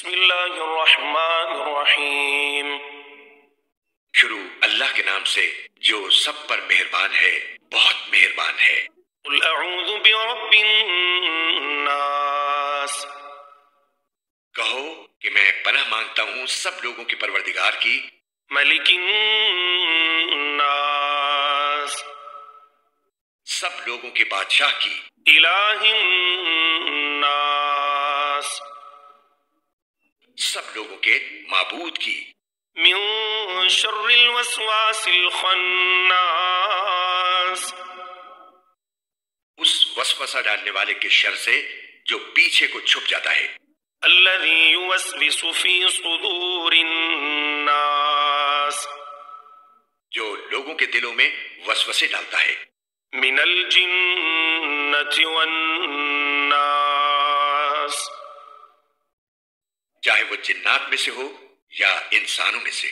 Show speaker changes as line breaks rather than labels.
بسم اللہ الرحمن الرحیم۔
شروع اللہ کے نام سے جو سب پر مہربان ہے، بہت مہربان ہے۔
قل اعوذ برب الناس،
کہو کہ میں پناہ مانگتا ہوں سب لوگوں کے پروردگار کی،
ملک الناس،
سب لوگوں کے بادشاہ کی،
الہ الناس،
سب لوگوں کے معبود کی،
من شر الوسواس الخناس،
اس وسوسہ ڈالنے والے کے شر سے جو پیچھے کو چھپ جاتا ہے،
الذي يوسوس في صدور الناس،
جو لوگوں کے دلوں میں وسوسے ڈالتا ہے،
من الجنة والناس،
چاہے وہ جنات میں سے ہو یا انسانوں میں سے۔